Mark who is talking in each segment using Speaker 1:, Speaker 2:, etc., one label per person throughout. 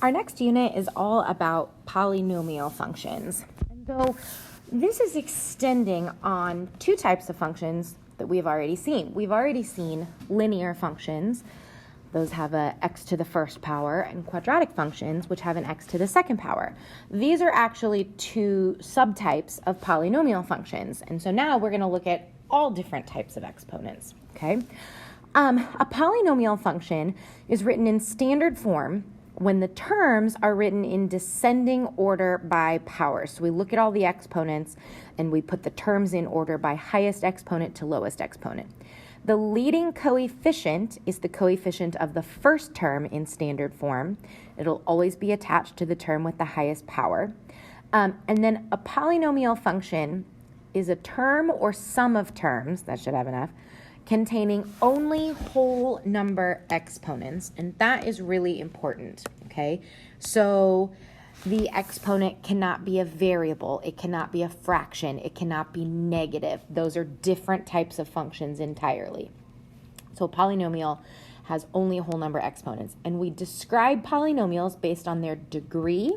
Speaker 1: Our next unit is all about polynomial functions. And so this is extending on two types of functions that we've already seen. We've already seen linear functions. Those have a x to the first power, and quadratic functions, which have an x to the second power. These are actually two subtypes of polynomial functions. And so now we're going to look at all different types of exponents, okay? A polynomial function is written in standard form when the terms are written in descending order by power. So we look at all the exponents and we put the terms in order by highest exponent to lowest exponent. The leading coefficient is the coefficient of the first term in standard form. It'll always be attached to the term with the highest power. And then a polynomial function is a term or sum of terms, that should have enough, containing only whole number exponents, and that is really important, okay? So the exponent cannot be a variable, it cannot be a fraction, it cannot be negative. Those are different types of functions entirely. So a polynomial has only whole number exponents, and we describe polynomials based on their degree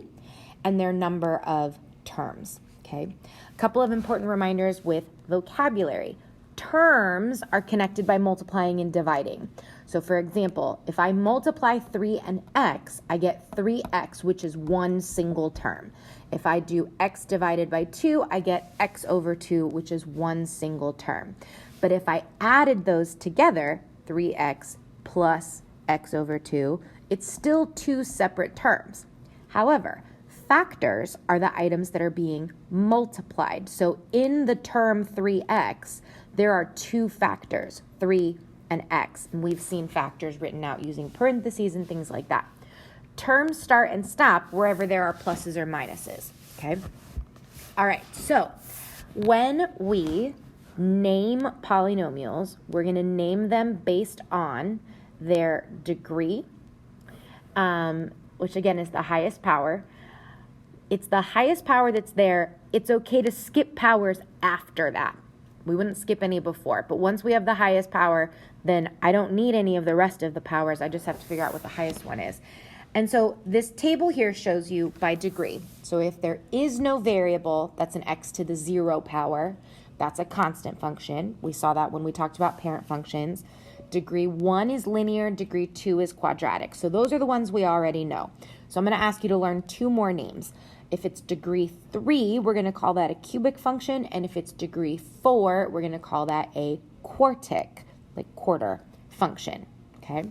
Speaker 1: and their number of terms, okay? A couple of important reminders with vocabulary. Terms are connected by multiplying and dividing. So for example, if I multiply 3 and x, I get 3x, which is one single term. If I do x divided by 2, I get x over 2, which is one single term. But if I added those together, 3x plus x over 2, it's still two separate terms. However, factors are the items that are being multiplied. So in the term 3x, there are two factors, 3 and x, and we've seen factors written out using parentheses and things like that. Terms start and stop wherever there are pluses or minuses, okay? All right, so when we name polynomials, we're going to name them based on their degree, which again is the highest power. It's the highest power that's there. It's okay to skip powers after that. We wouldn't skip any before, but once we have the highest power, then I don't need any of the rest of the powers. I just have to figure out what the highest one is. And so this table here shows you by degree. So if there is no variable, that's an x to the 0 power. That's a constant function. We saw that when we talked about parent functions. Degree 1 is linear, degree 2 is quadratic. So those are the ones we already know. So I'm going to ask you to learn two more names. If it's degree 3, we're going to call that a cubic function, and if it's degree 4, we're going to call that a quartic, like quarter function, okay?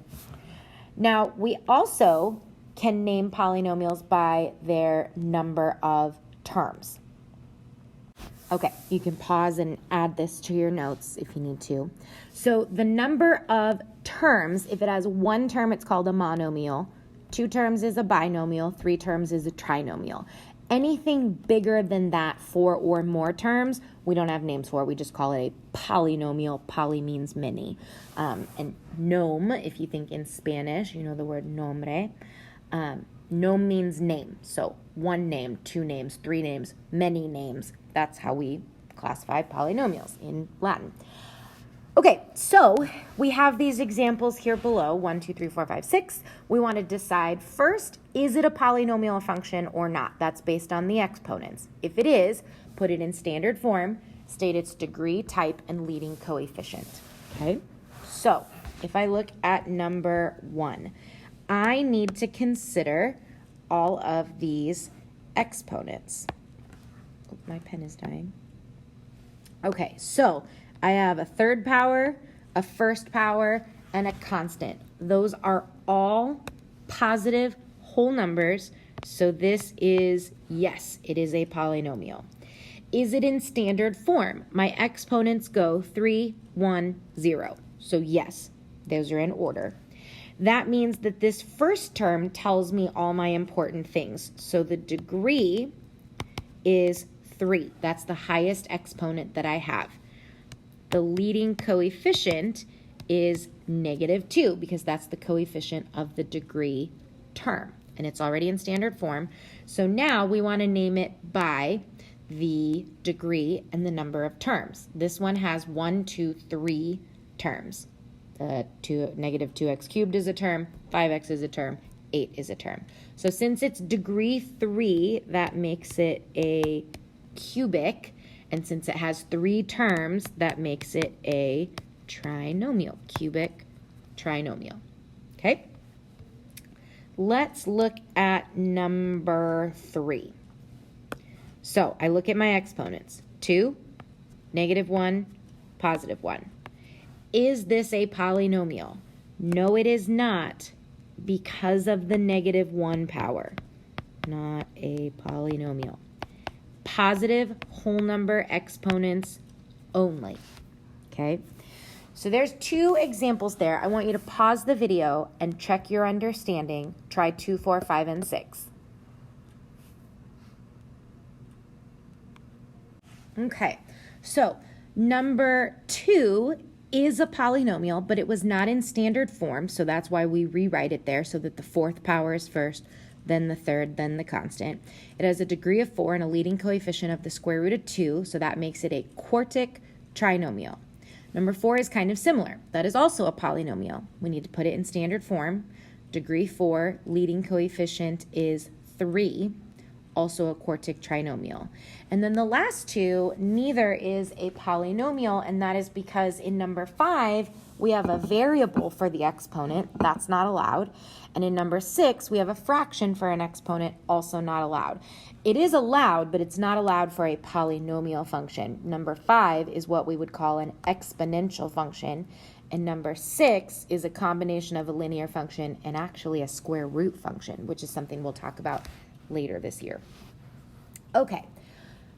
Speaker 1: Now, we also can name polynomials by their number of terms. Okay, you can pause and add this to your notes if you need to. So the number of terms, if it has one term, it's called a monomial. 2 terms is a binomial, 3 terms is a trinomial. Anything bigger than that, 4 or more terms, we don't have names for. We just call it a polynomial. Poly means many. And nom, if you think in Spanish, you know the word nombre. Nom means name. So 1 name, 2 names, 3 names, many names. That's how we classify polynomials in Latin. Okay, so we have these examples here below, 1, 2, 3, 4, 5, 6. We want to decide first, is it a polynomial function or not? That's based on the exponents. If it is, put it in standard form, state its degree, type, and leading coefficient. Okay, so if I look at number 1, I need to consider all of these exponents. Oh, my pen is dying. Okay, so I have a third power, a first power, and a constant. Those are all positive whole numbers, so this is, yes, it is a polynomial. Is it in standard form? My exponents go 3, 1, 0. So yes, those are in order. That means that this first term tells me all my important things. So the degree is 3. That's the highest exponent that I have. The leading coefficient is -2 because that's the coefficient of the degree term, and it's already in standard form. So now we want to name it by the degree and the number of terms. This one has 1, 2, 3 terms. -2x cubed is a term, 5x is a term, 8 is a term. So since it's degree 3, that makes it a cubic. And since it has 3 terms, that makes it a trinomial, cubic trinomial. Okay? Let's look at number 3. So I look at my exponents. 2, -1, +1. Is this a polynomial? No, it is not, because of the -1 power. Not a polynomial. Positive whole number exponents only. Okay? So there's 2 examples there. I want you to pause the video and check your understanding. Try 2, 4, 5, and 6. Okay, so number 2 is a polynomial, but it was not in standard form, so that's why we rewrite it there so that the 4th power is first, then the 3rd, then the constant. It has a degree of 4 and a leading coefficient of the square root of 2, so that makes it a quartic trinomial. Number 4 is kind of similar. That is also a polynomial. We need to put it in standard form. Degree 4, leading coefficient is 3, also a quartic trinomial. And then the last 2, neither is a polynomial, and that is because in number 5, we have a variable for the exponent. That's not allowed. And in number 6, we have a fraction for an exponent, also not allowed. It is allowed, but it's not allowed for a polynomial function. Number 5 is what we would call an exponential function, and number 6 is a combination of a linear function and actually a square root function, which is something we'll talk about later this year. Okay,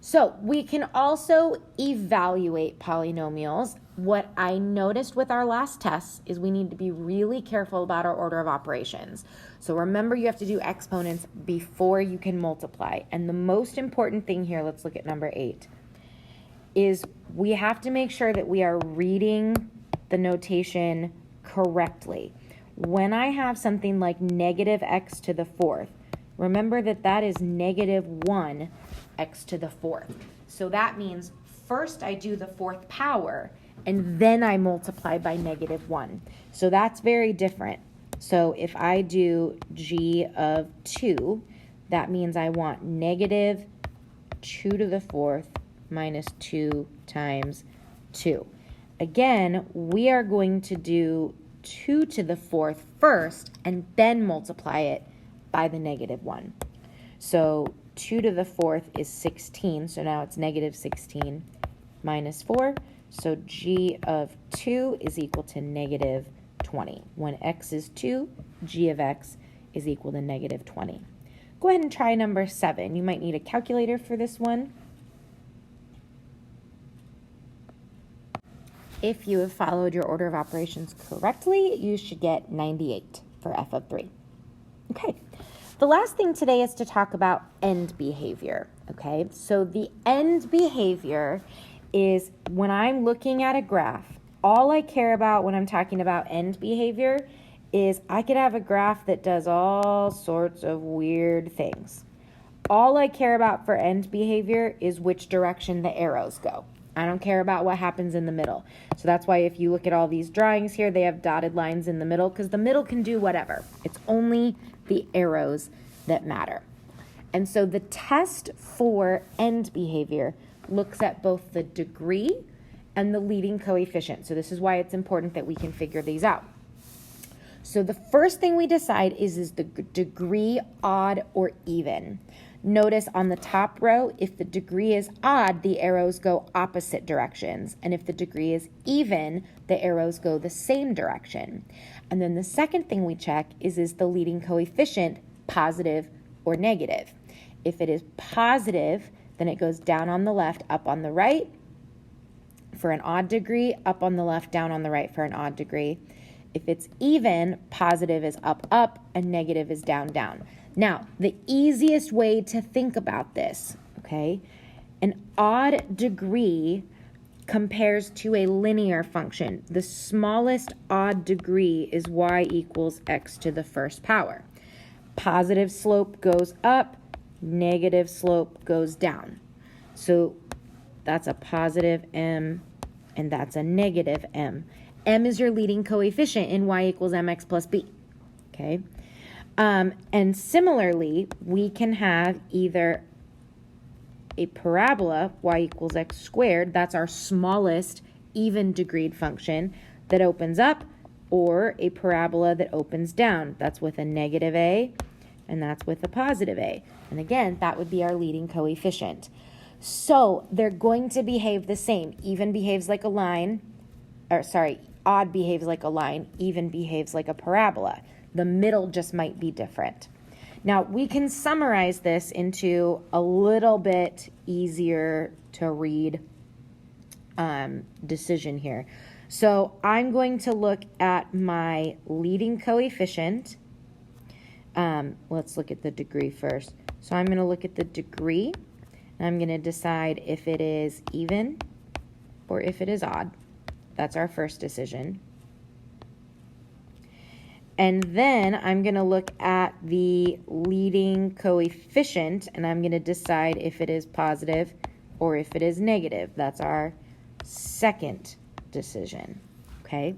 Speaker 1: so we can also evaluate polynomials. What I noticed with our last test is we need to be really careful about our order of operations. So remember, you have to do exponents before you can multiply. And the most important thing here, let's look at number 8, is we have to make sure that we are reading the notation correctly. When I have something like -x to the 4th, remember that that is -1 x to the 4th. So that means first I do the 4th power, and then I multiply by -1. So that's very different. So if I do g of 2, that means I want -2 to the 4th minus 2 times 2. Again, we are going to do 2 to the 4th first, and then multiply it by the -1. So 2 to the 4th is 16, so now it's -16 minus 4. So g of 2 is equal to -20. When x is 2, g of x is equal to -20. Go ahead and try number 7. You might need a calculator for this one. If you have followed your order of operations correctly, you should get 98 for f of 3. Okay. The last thing today is to talk about end behavior, okay? So the end behavior is when I'm looking at a graph, all I care about when I'm talking about end behavior is I could have a graph that does all sorts of weird things. All I care about for end behavior is which direction the arrows go. I don't care about what happens in the middle. So that's why if you look at all these drawings here, they have dotted lines in the middle because the middle can do whatever. It's only the arrows that matter. And so the test for end behavior looks at both the degree and the leading coefficient. So this is why it's important that we can figure these out. So the first thing we decide is the degree odd or even. Notice on the top row, if the degree is odd, the arrows go opposite directions. And if the degree is even, the arrows go the same direction. And then the second thing we check is the leading coefficient positive or negative? If it is positive, then it goes down on the left, up on the right for an odd degree, up on the left, down on the right for an odd degree. If it's even, positive is up, up, and negative is down, down. Now, the easiest way to think about this, okay, an odd degree compares to a linear function. The smallest odd degree is y equals x to the 1st power. Positive slope goes up, negative slope goes down. So that's a positive m, and that's a negative m. M is your leading coefficient in y equals mx plus b, okay? And similarly, we can have either a parabola, y equals x squared, that's our smallest even degreed function that opens up, or a parabola that opens down. That's with a negative a, and that's with a positive a. And again, that would be our leading coefficient. So they're going to behave the same. Even behaves like a line, odd behaves like a line, even behaves like a parabola. The middle just might be different. Now, we can summarize this into a little bit easier to read decision here. So I'm going to look at my leading coefficient. Let's look at the degree first. So I'm going to look at the degree, and I'm going to decide if it is even or if it is odd. That's our first decision. And then I'm going to look at the leading coefficient, and I'm going to decide if it is positive or if it is negative. That's our second decision, okay?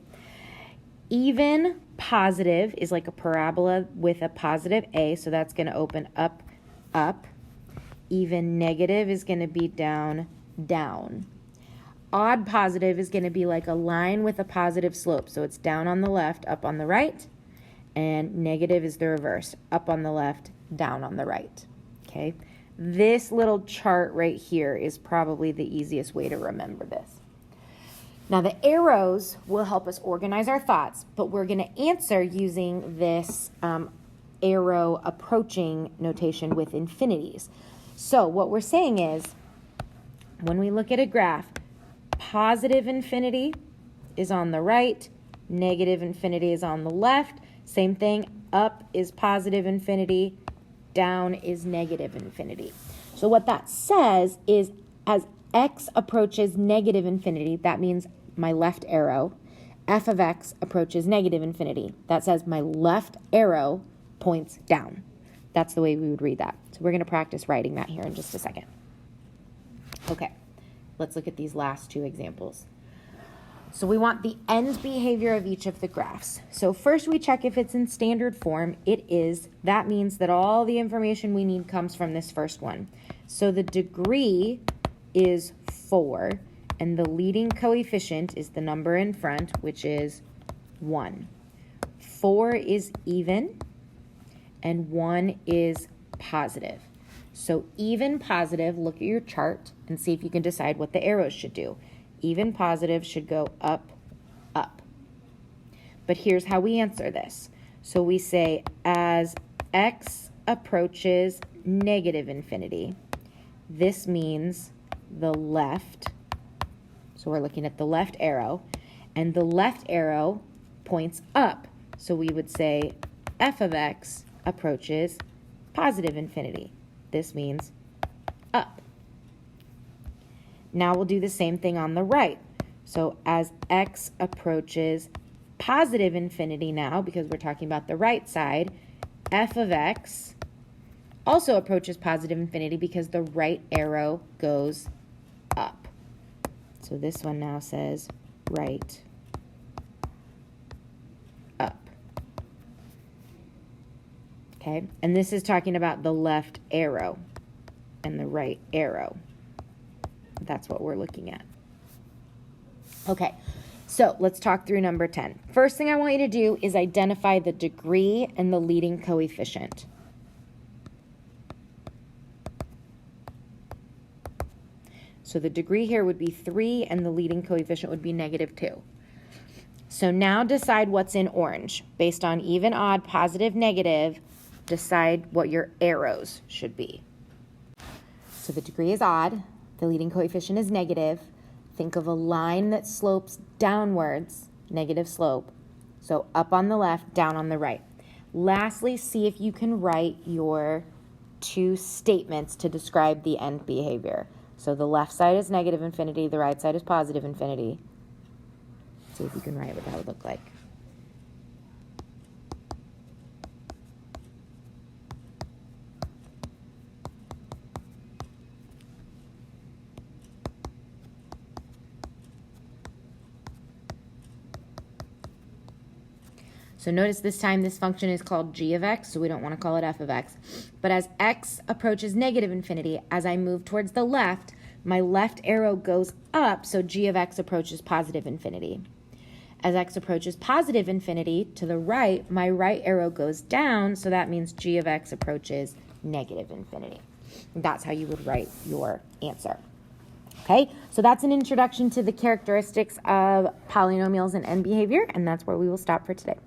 Speaker 1: Even positive is like a parabola with a positive a, so that's going to open up, up. Even negative is going to be down, down. Odd positive is going to be like a line with a positive slope, so it's down on the left, up on the right. And negative is the reverse, up on the left, down on the right, okay? This little chart right here is probably the easiest way to remember this. Now, the arrows will help us organize our thoughts, but we're going to answer using this arrow approaching notation with infinities. So what we're saying is, when we look at a graph, positive infinity is on the right, negative infinity is on the left. Same thing, up is positive infinity, down is negative infinity. So what that says is as x approaches negative infinity, that means my left arrow, f of x approaches negative infinity. That says my left arrow points down. That's the way we would read that. So we're going to practice writing that here in just a second. Okay, let's look at these last two examples. So we want the end behavior of each of the graphs. So first we check if it's in standard form. It is. That means that all the information we need comes from this first one. So the degree is 4, and the leading coefficient is the number in front, which is 1. 4 is even, and 1 is positive. So even positive, look at your chart and see if you can decide what the arrows should do. Even positive should go up, up. But here's how we answer this. So we say as x approaches negative infinity, this means the left, so we're looking at the left arrow, and the left arrow points up. So we would say f of x approaches positive infinity. This means up. Now we'll do the same thing on the right. So as x approaches positive infinity now, because we're talking about the right side, f of x also approaches positive infinity because the right arrow goes up. So this one now says right, up. Okay, and this is talking about the left arrow and the right arrow. That's what we're looking at. Okay, so let's talk through number 10. First thing I want you to do is identify the degree and the leading coefficient. So the degree here would be 3 and the leading coefficient would be -2. So now decide what's in orange. Based on even, odd, positive, negative, decide what your arrows should be. So the degree is odd. The leading coefficient is negative. Think of a line that slopes downwards, negative slope. So up on the left, down on the right. Lastly, see if you can write your two statements to describe the end behavior. So the left side is negative infinity, the right side is positive infinity. See if you can write what that would look like. So notice this time this function is called g of x, so we don't want to call it f of x. But as x approaches negative infinity, as I move towards the left, my left arrow goes up, so g of x approaches positive infinity. As x approaches positive infinity to the right, my right arrow goes down, so that means g of x approaches negative infinity. That's how you would write your answer. Okay, so that's an introduction to the characteristics of polynomials and end behavior, and that's where we will stop for today.